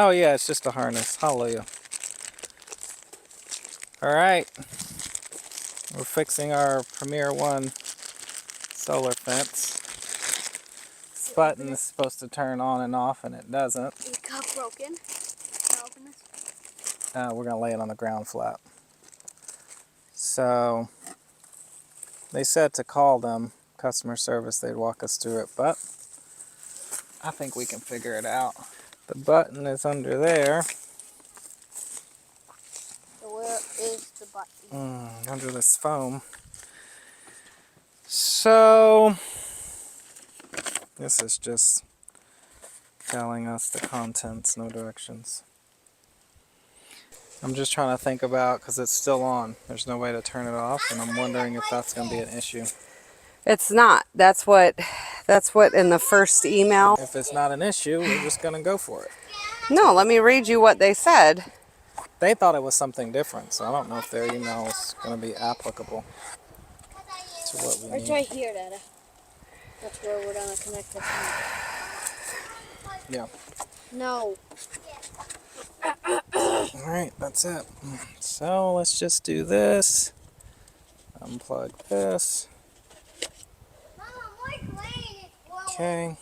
Oh yeah, it's just a harness. Hallelujah. All right. We're fixing our Premier One solar fence. This button is supposed to turn on and off, and it doesn't. It got broken. Can I open this? We're gonna lay it on the ground flat. So they said to call them customer service. They'd walk us through it, but I think we can figure it out. The button is under there. So where is the button? Under this foam. So this is just telling us the contents, no directions. I'm just trying to think about, because it's still on. There's no way to turn it off, and I'm wondering if that's going to be an issue. It's not. That's what in the first email. If it's not an issue, we're just going to go for it. No, let me read you what they said. They thought it was something different, so I don't know if their email is going to be applicable to what we need. It's right here, Dada. That's where we're gonna connect this. Yeah. No. Alright, that's it. So let's just do this. Unplug this. Okay.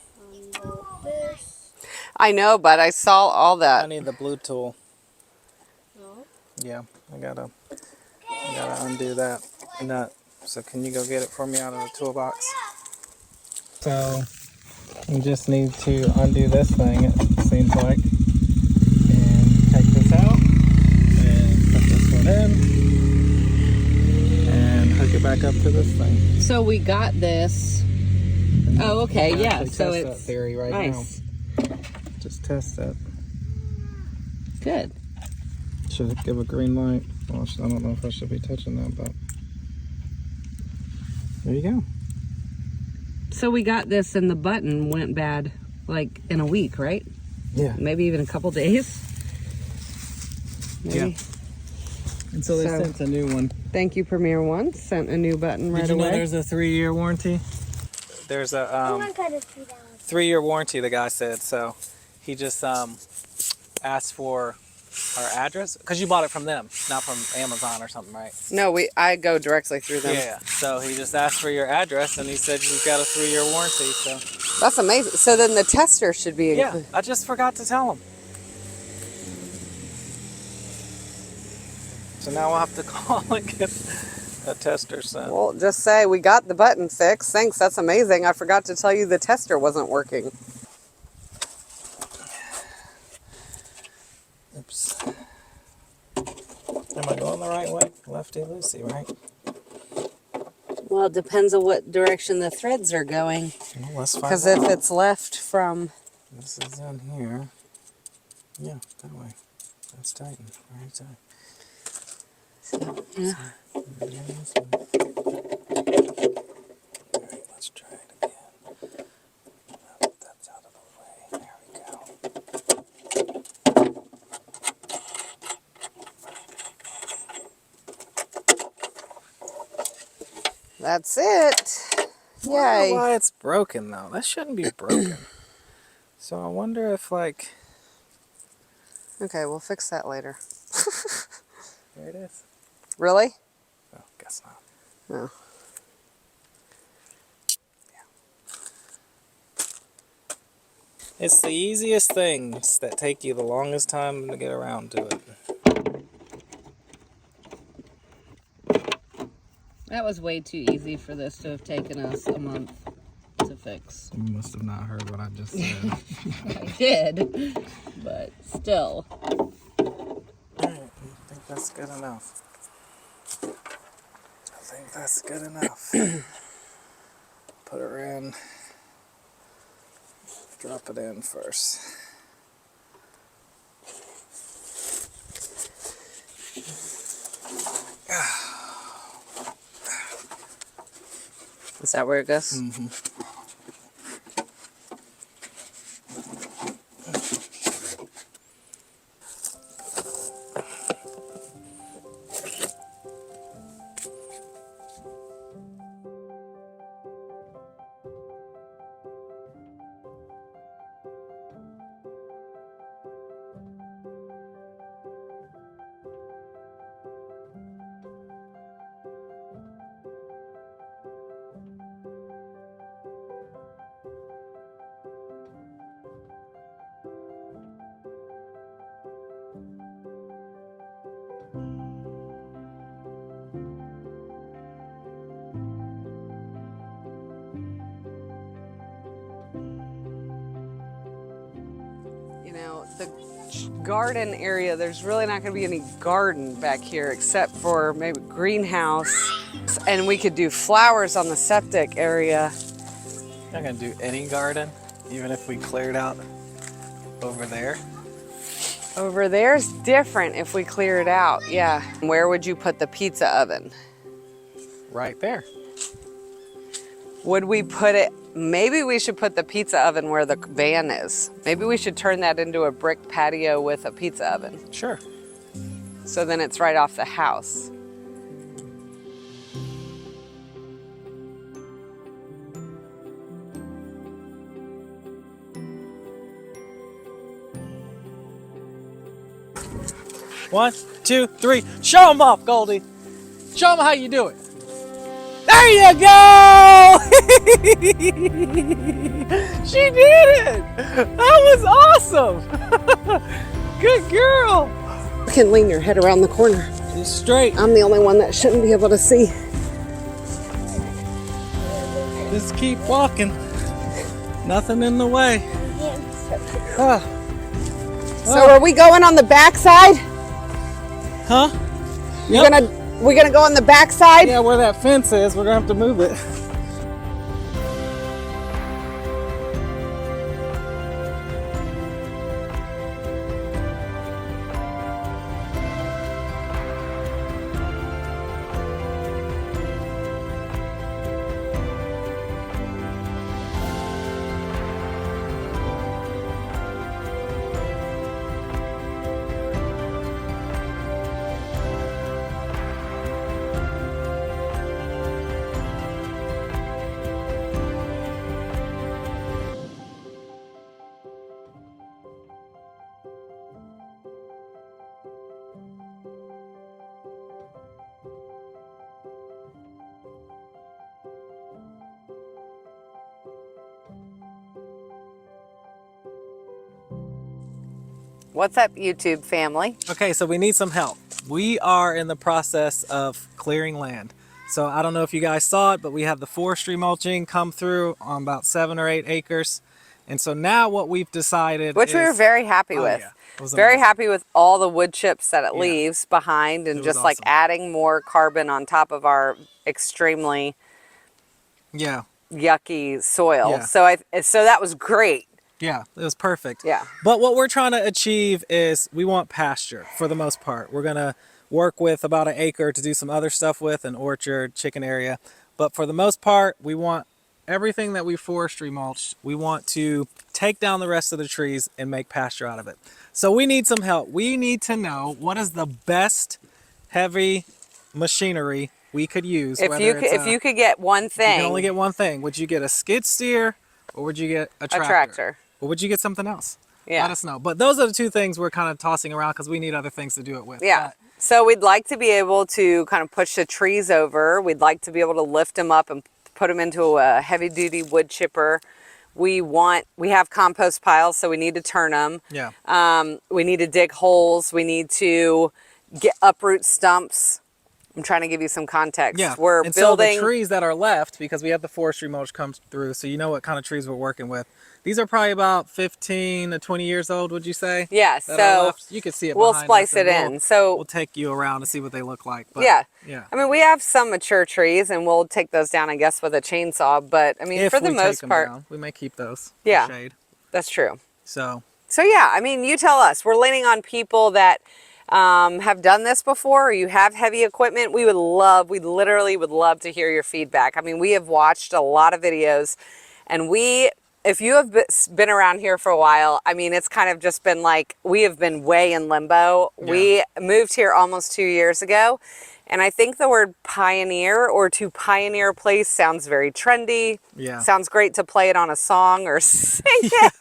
This. I know, but I saw all I that. need the blue tool. No. Yeah, I gotta undo that nut. So can you go get it for me out of the toolbox? So you just need to undo this thing, it seems like, and take this out and put this one in and hook it back up to this thing. So we got this. And Oh, okay, we'll yeah. actually So test it's that theory right nice. now. Just test it. Good. Should it give a green light? Well, I don't know if I should be touching that, but there you go. So we got this, and the button went bad like in a week, right? Yeah. Maybe even a couple days. Maybe. Yeah. And so they So- sent a new one. Thank you, Premier One. Sent a new button right Did you know away. there's a 3-year warranty? There's a 3-year warranty, the guy said. So he just asked for our address, because you bought it from them, not from Amazon or something, right? No, I go directly through them. Yeah. So he just asked for your address, and he said you've got a 3-year warranty. So That's amazing. So then the tester should be yeah, included. I just forgot to tell him. So now we'll have to call and get a tester sent. Well, just say we got the button fixed. Thanks, that's amazing. I forgot to tell you the tester wasn't working. Oops. Am I going the right way? Lefty loosey, right? Well, it depends on what direction the threads are going. Well, let's find Because out. if it's left from... This is in here. Yeah, that way. That's tightened. Very tight. Yeah. Alright, let's try it again. That's out of the way. There we go. That's it. I wonder Yay. why it's broken though. That shouldn't be broken. So I wonder if like... Okay, we'll fix that later. There it is. Really? Oh, guess not. No. It's the easiest things that take you the longest time to get around to it. That was way too easy for this to have taken us a month to fix. You must have not heard what I just said. I did, but still. Alright, I think that's good enough. I think that's good enough. Put her in. Drop it in first. Is that where it goes? Mm-hmm. the garden area, there's really not going to be any garden back here except for maybe greenhouse. And we could do flowers on the septic area. Not gonna do any garden, even if we cleared out over there. Over there's different if we clear it out, yeah. Where would you put the pizza oven? Right there. Would we put it, maybe we should put the pizza oven where the van is. Maybe we should turn that into a brick patio with a pizza oven. Sure. So then it's right off the house. One, two, three. Show them off, Goldie. Show them how you do it. There you go! She did it! That was awesome! Good girl! You can lean your head around the corner. She's straight. I'm the only one that shouldn't be able to see. Just keep walking. Nothing in the way. Huh? So are we going on the back side? Huh? Yep. We're gonna go on the back side? Yeah, where that fence is, we're gonna have to move it. What's up, YouTube family? Okay, so we need some help. We are in the process of clearing land. So I don't know if you guys saw it, but we have the forestry mulching come through on about 7 or 8 acres. And so now what we've decided Which we were very happy with. Yeah, it was very amazing. happy with all the wood chips that it Yeah. leaves behind and It was just like awesome. adding more carbon on top of our extremely Yeah, yucky soil. Yeah. So that was great. yeah, it was perfect. Yeah. But what we're trying to achieve is we want pasture for the most part. We're gonna work with about 1 acre to do some other stuff with, an orchard, chicken area. But for the most part, we want everything that we forestry mulch, we want to take down the rest of the trees and make pasture out of it. So we need some help. We need to know what is the best heavy machinery we could use. If you could get one thing. You can only get one thing. Would you get a skid steer or would you get a tractor? A tractor. Or would you get something else? Yeah. Let us know. But those are the two things we're kind of tossing around because we need other things to do it with. Yeah. So we'd like to be able to kind of push the trees over. We'd like to be able to lift them up and put them into a heavy duty wood chipper. We have compost piles, so we need to turn them. Yeah. We need to dig holes. We need to uproot stumps. I'm trying to give you some context. Yeah. We're and building. So the trees that are left, because we have the forestry mulch come through, so you know what kind of trees we're working with. These are probably about 15 to 20 years old, would you say? Yeah, that are so left? You can see it we'll behind splice us, and it in. So we'll take you around to see what they look like. But, yeah. Yeah. I mean, we have some mature trees, and we'll take those down, I guess, with a chainsaw. But I mean, If for the we most take them part, down, we may keep those Yeah. for shade. that's true. So Yeah, I mean, you tell us. We're leaning on people that have done this before, or you have heavy equipment. We literally would love to hear your feedback. I mean, we have watched a lot of videos, and if you have been around here for a while, I mean, it's kind of just been like, we have been way in limbo. Yeah. We moved here almost 2 years ago, and I think the word pioneer or to pioneer a place sounds very trendy. Yeah. Sounds great to play it on a song or sing it.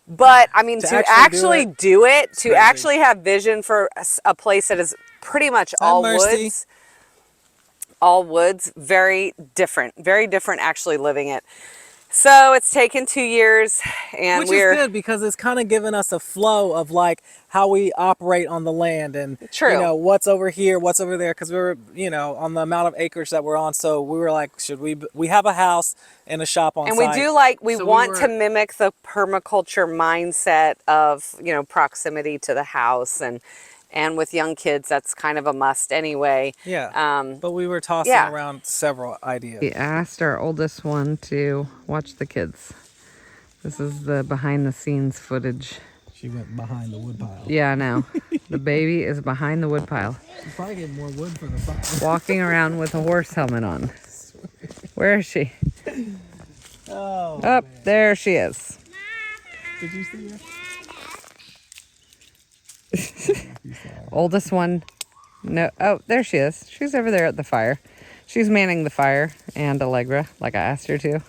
But I mean, to actually do it, to crazy. actually have vision for a place that is pretty much all mercy. woods, very different actually living it. So it's taken 2 years, and Which we're is good because it's kind of given us a flow of like how we operate on the land and True. you know what's over here, what's over there, because we were on the amount of acres that we're on. So we were like, should we have a house and a shop on and site? we do like we So want were- to mimic the permaculture mindset of proximity to the house, and with young kids that's kind of a must anyway. Yeah. But we were tossing yeah. around several ideas. We asked our oldest one to watch the kids. This is the behind the scenes footage. She went behind the woodpile. Yeah, I know. The baby is behind the woodpile, She probably get more wood for the fire. walking around with a horse helmet on. Where is she? Oh. Up there she is. Did you see her? Oldest one. No. Oh, there she is. She's over there at the fire. She's manning the fire and Allegra, like I asked her to.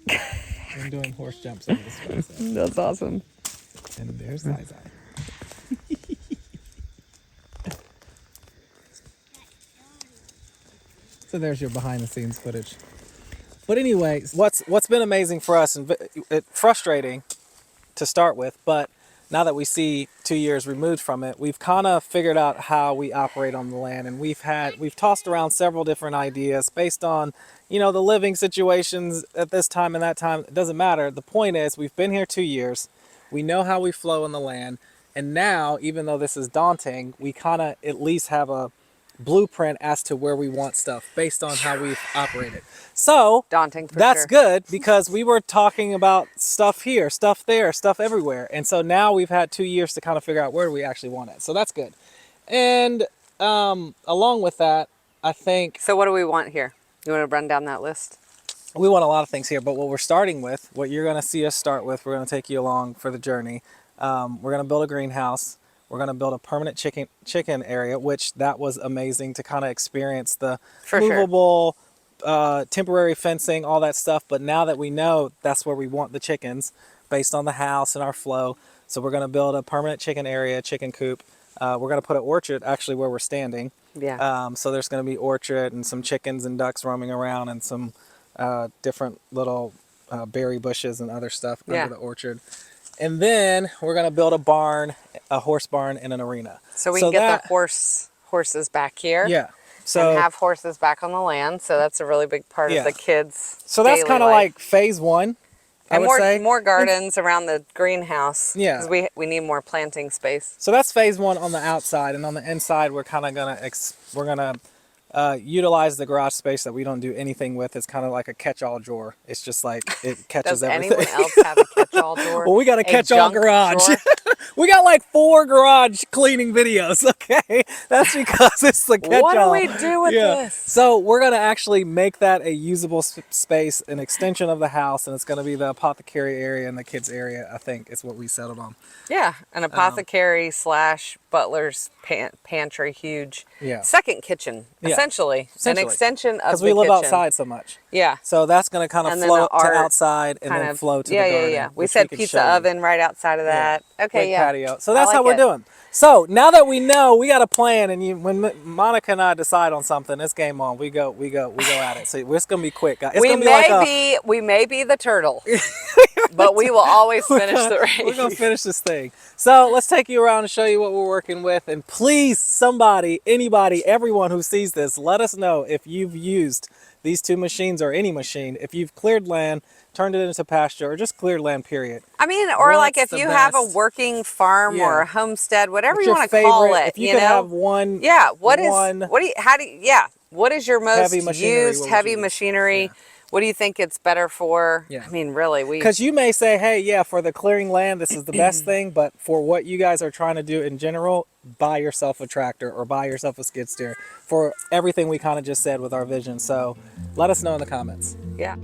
I'm doing horse jumps on this place. That's awesome. And there's Zai. So there's your behind the scenes footage. But anyway, what's been amazing for us and frustrating to start with, but now that we see 2 years removed from it, we've kind of figured out how we operate on the land, and we've tossed around several different ideas based on, the living situations at this time and that time. It doesn't matter. The point is, we've been here 2 years. We know how we flow on the land, and now, even though this is daunting, we kind of at least have a blueprint as to where we want stuff based on how we've operated. So Daunting for that's sure. good because we were talking about stuff here, stuff there, stuff everywhere. And so now we've had 2 years to kind of figure out where do we actually want it. So that's good. And along with that, I think So what do we want here? You want to run down that list? we want a lot of things here, but what we're starting with, what you're going to see us start with, we're going to take you along for the journey. We're going to build a greenhouse. We're going to build a permanent chicken area, which that was amazing to kind of experience the For sure. movable, temporary fencing, all that stuff. But now that we know that's where we want the chickens based on the house and our flow. So we're going to build a permanent chicken area, chicken coop. We're going to put an orchard actually where we're standing. Yeah. So there's going to be orchard and some chickens and ducks roaming around and some different little berry bushes and other stuff under the orchard. And then we're going to build a barn, a horse barn, and an arena. So we can get the horses back here. Yeah. So and have horses back on the land. So that's a really big part of the kids' So that's daily kind of life. like phase one, I And would say. more gardens around the greenhouse. Yeah. Because we need more planting space. So that's phase one on the outside, and on the inside, we're kind of gonna utilize the garage space that we don't do anything with. It's kind of like a catch-all drawer. It's just like it catches Does everything. anyone else have a catch-all drawer? Well, we got a catch-all junk garage. drawer? We got like 4 garage cleaning videos. Okay, that's because it's the catch-all. What do we do with this? So we're gonna actually make that a usable space, an extension of the house, and it's gonna be the apothecary area and the kids area. I think is what we settled on. Yeah, an apothecary / butler's pantry, huge. Yeah. Second kitchen, Yeah. essentially. An extension of because the we live kitchen. outside so much. Yeah. So that's going to kind of And then float the to art outside and then flow to the garden. Yeah. We which said can pizza show you. oven right outside of that. Okay, Big yeah. patio. So that's I how like we're it. doing. So now that we know, we got a plan, and when Monica and I decide on something, it's game on. We go at it. So it's gonna be quick, guys. It's We gonna be like we may be the turtle, but we will always finish the race. we're gonna finish this thing. So let's take you around and show you what we're working with, and please, somebody, anybody, everyone who sees this, let us know if you've used these 2 machines or any machine, if you've cleared land, turned it into pasture, or just cleared land, period. I mean, or like What's if the you have a best? working farm or Yeah. a homestead, whatever What's you your want to call favorite? it, If you could have one, Yeah, what is your most Heavy machinery, used what would heavy you use? machinery? Yeah. What do you think it's better for? Yeah. I mean, really, because you may say, hey, yeah, for the clearing land, this is the best thing, but for what you guys are trying to do in general, buy yourself a tractor or buy yourself a skid steer for everything we kind of just said with our vision. So let us know in the comments. Yeah.